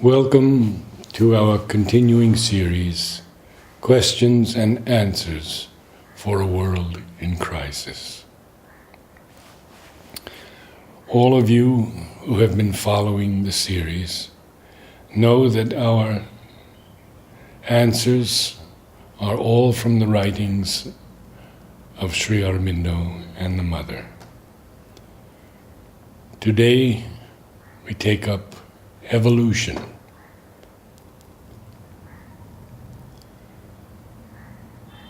Welcome to our continuing series, Questions and Answers for a World in Crisis. All of you who have been following the series know that our answers are all from the writings of Sri Aurobindo and the Mother. Today we take up evolution.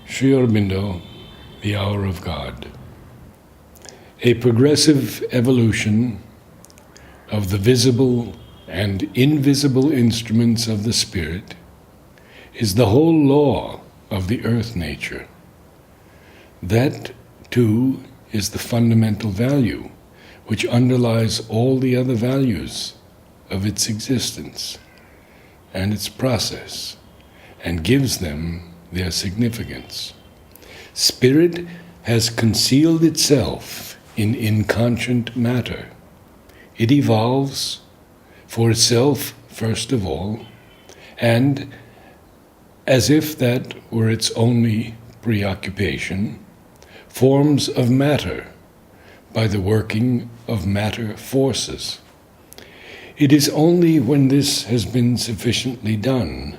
Sri Aurobindo, The Hour of God. A progressive evolution of the visible and invisible instruments of the Spirit is the whole law of the earth nature. That, too, is the fundamental value which underlies all the other values of its existence and its process, and gives them their significance. Spirit has concealed itself in inconscient matter. It evolves for itself first of all, and as if that were its only preoccupation, forms of matter by the working of matter forces. It is only when this has been sufficiently done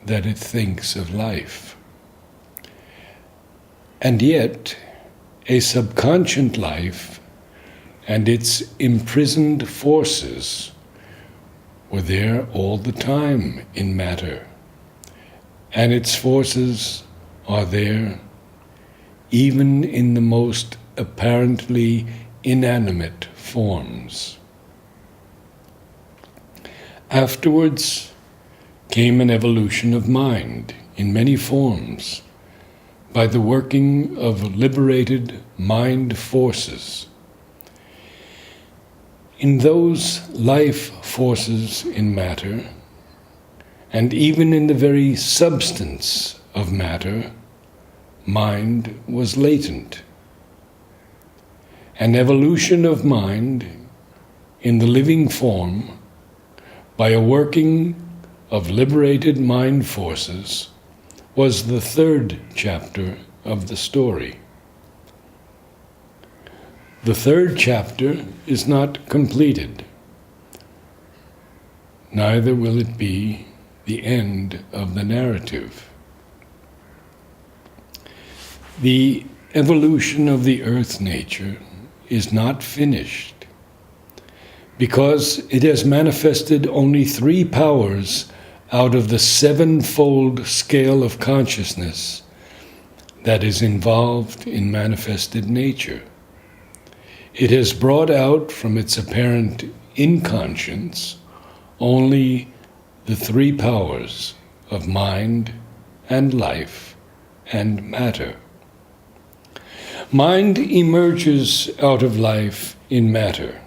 that it thinks of life. And yet, a subconscient life and its imprisoned forces were there all the time in matter, and its forces are there even in the most apparently inanimate forms. Afterwards came an evolution of mind in many forms by the working of liberated mind forces. In those life forces in matter, and even in the very substance of matter, mind was latent. An evolution of mind in the living form by a working of liberated mind forces was the third chapter of the story. The third chapter is not completed, neither will it be the end of the narrative. The evolution of the earth nature is not finished, because it has manifested only 3 powers out of the 7-fold scale of consciousness that is involved in manifested nature. It has brought out from its apparent inconscience only the 3 powers of mind and life and matter. Mind emerges out of life in matter.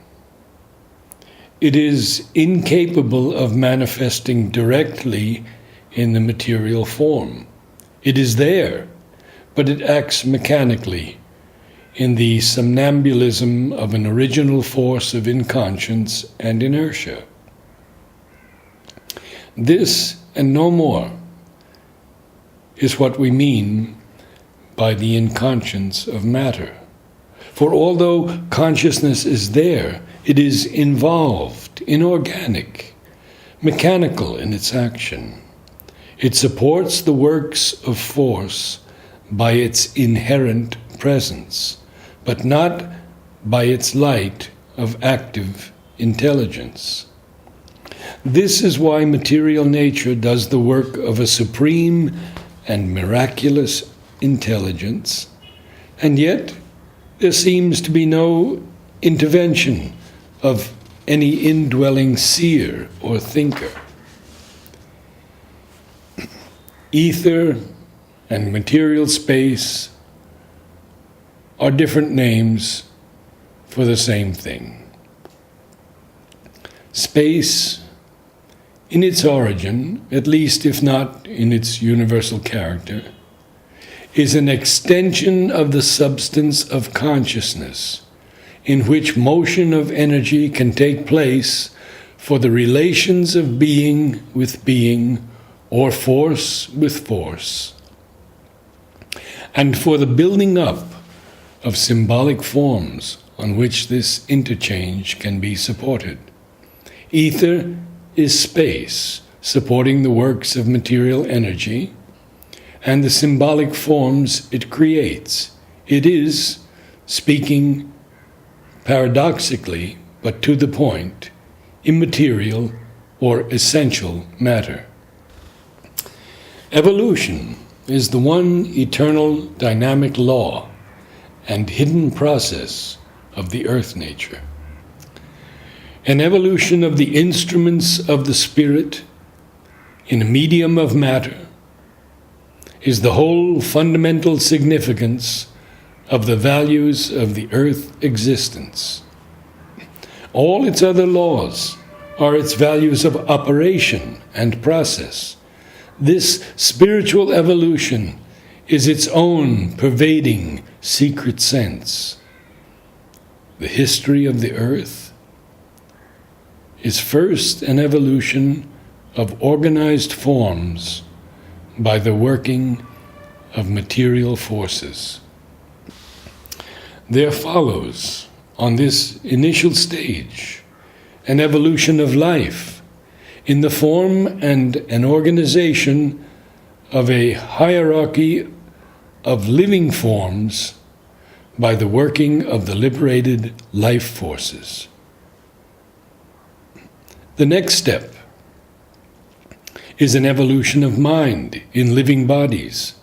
It is incapable of manifesting directly in the material form. It is there, but it acts mechanically in the somnambulism of an original force of inconscience and inertia. This, and no more, is what we mean by the inconscience of matter. For although consciousness is there, it is involved, inorganic, mechanical in its action. It supports the works of force by its inherent presence, but not by its light of active intelligence. This is why material nature does the work of a supreme and miraculous intelligence, and yet there seems to be no intervention of any indwelling seer or thinker. Ether and material space are different names for the same thing. Space, in its origin, at least if not in its universal character, is an extension of the substance of consciousness, in which motion of energy can take place for the relations of being with being, or force with force, and for the building up of symbolic forms on which this interchange can be supported. Ether is space, supporting the works of material energy, and the symbolic forms it creates. It is, speaking paradoxically, but to the point, immaterial or essential matter. Evolution is the one eternal dynamic law and hidden process of the earth nature. An evolution of the instruments of the spirit in a medium of matter is the whole fundamental significance of the values of the earth existence. All its other laws are its values of operation and process. This spiritual evolution is its own pervading secret sense. The history of the earth is first an evolution of organized forms by the working of material forces. There follows, on this initial stage, an evolution of life in the form and an organization of a hierarchy of living forms by the working of the liberated life forces. The next step is an evolution of mind in living bodies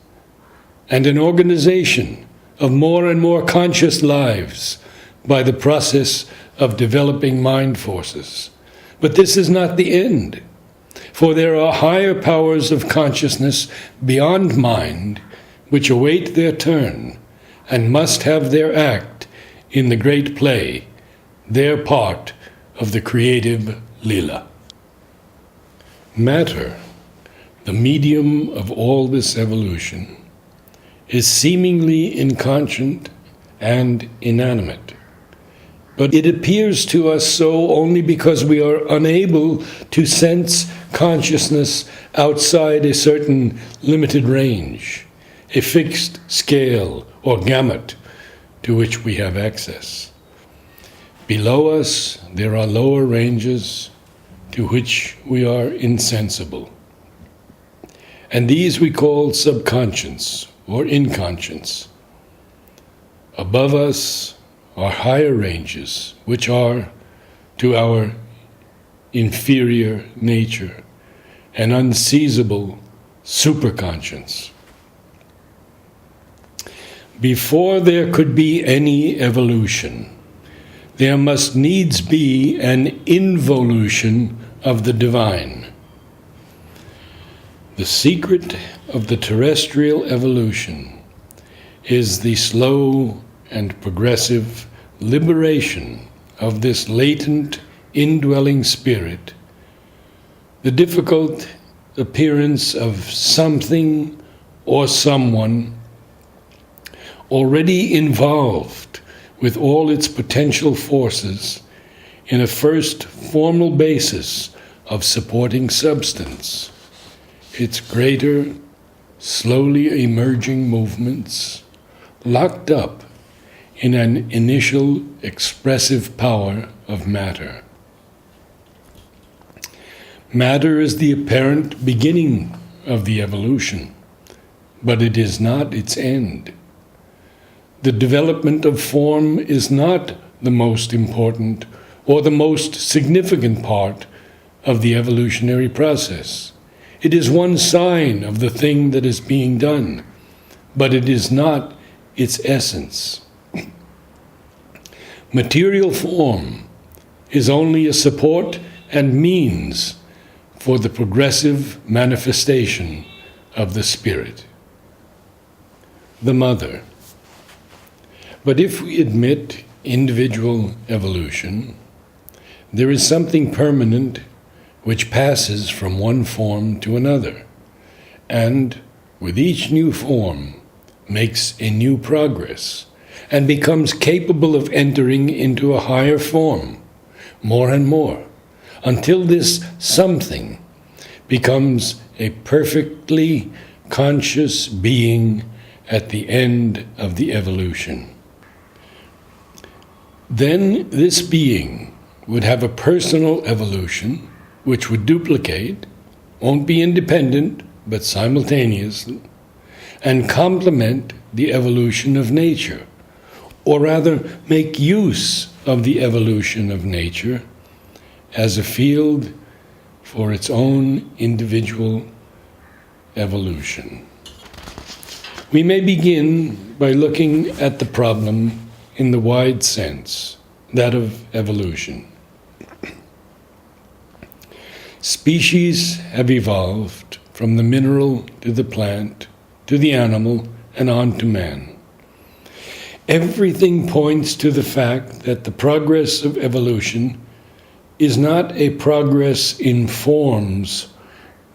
and an organization of more and more conscious lives by the process of developing mind forces. But this is not the end, for there are higher powers of consciousness beyond mind which await their turn and must have their act in the great play, their part of the creative lila. Matter, the medium of all this evolution, is seemingly inconscient and inanimate. But it appears to us so only because we are unable to sense consciousness outside a certain limited range, a fixed scale or gamut to which we have access. Below us, there are lower ranges to which we are insensible. And these we call subconscious or inconscious. Above us are higher ranges, which are, to our inferior nature, an unseizable superconscience. Before there could be any evolution, there must needs be an involution of the divine. The secret of the terrestrial evolution is the slow and progressive liberation of this latent indwelling spirit, the difficult appearance of something or someone already involved with all its potential forces in a first formal basis of supporting substance, its greater, slowly emerging movements locked up in an initial expressive power of matter. Matter is the apparent beginning of the evolution, but it is not its end. The development of form is not the most important or the most significant part of the evolutionary process. It is one sign of the thing that is being done, but it is not its essence. Material form is only a support and means for the progressive manifestation of the spirit. The mother. But if we admit individual evolution, there is something permanent which passes from one form to another, and with each new form makes a new progress, and becomes capable of entering into a higher form, more and more, until this something becomes a perfectly conscious being at the end of the evolution. Then this being would have a personal evolution which would duplicate, won't be independent, but simultaneous, and complement the evolution of nature, or rather make use of the evolution of nature as a field for its own individual evolution. We may begin by looking at the problem in the wide sense, that of evolution. Species have evolved from the mineral to the plant, to the animal, and on to man. Everything points to the fact that the progress of evolution is not a progress in forms,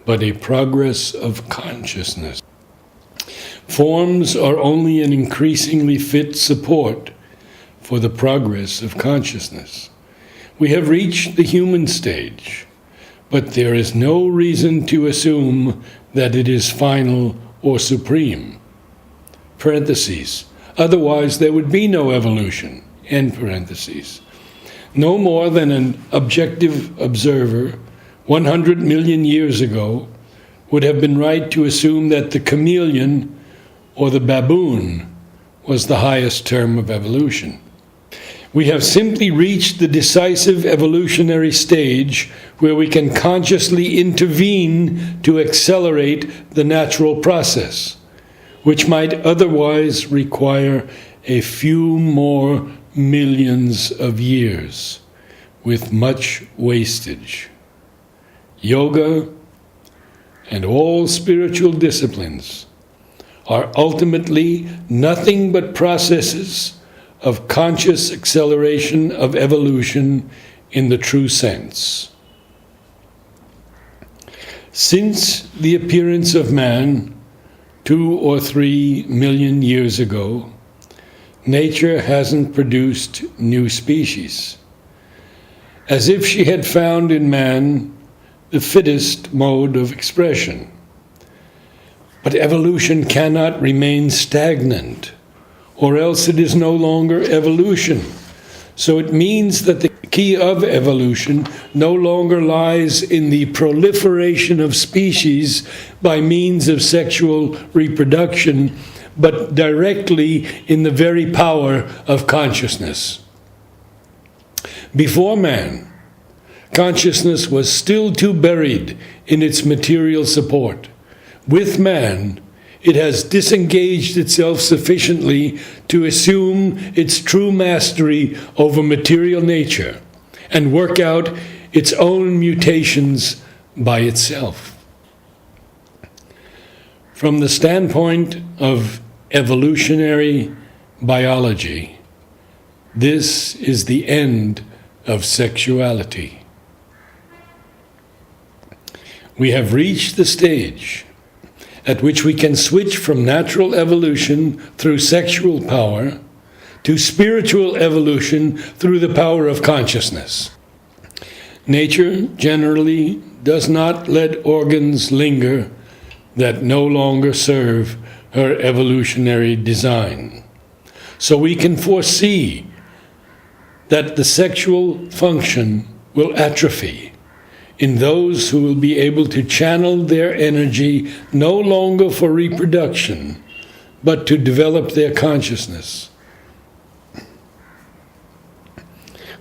but a progress of consciousness. Forms are only an increasingly fit support for the progress of consciousness. We have reached the human stage, but there is no reason to assume that it is final or supreme. Parentheses. Otherwise, there would be no evolution. End parentheses. No more than an objective observer 100 million years ago would have been right to assume that the chameleon or the baboon was the highest term of evolution. We have simply reached the decisive evolutionary stage where we can consciously intervene to accelerate the natural process, which might otherwise require a few more millions of years with much wastage. Yoga and all spiritual disciplines are ultimately nothing but processes of conscious acceleration of evolution in the true sense. Since the appearance of man 2 or 3 million years ago, nature hasn't produced new species, as if she had found in man the fittest mode of expression. But evolution cannot remain stagnant, or else it is no longer evolution. So it means that the key of evolution no longer lies in the proliferation of species by means of sexual reproduction, but directly in the very power of consciousness. Before man, consciousness was still too buried in its material support. With man, it has disengaged itself sufficiently to assume its true mastery over material nature and work out its own mutations by itself. From the standpoint of evolutionary biology, this is the end of sexuality. We have reached the stage at which we can switch from natural evolution through sexual power to spiritual evolution through the power of consciousness. Nature generally does not let organs linger that no longer serve her evolutionary design. So we can foresee that the sexual function will atrophy in those who will be able to channel their energy no longer for reproduction, but to develop their consciousness.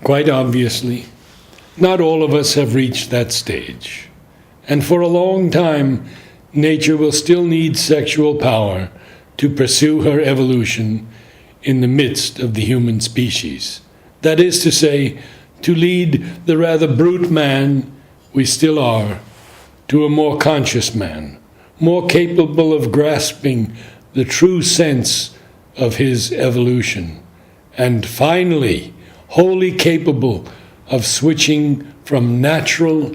Quite obviously, not all of us have reached that stage, and for a long time, nature will still need sexual power to pursue her evolution in the midst of the human species. That is to say, to lead the rather brute man we still are to a more conscious man, more capable of grasping the true sense of his evolution, and finally, wholly capable of switching from natural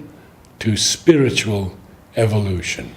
to spiritual evolution.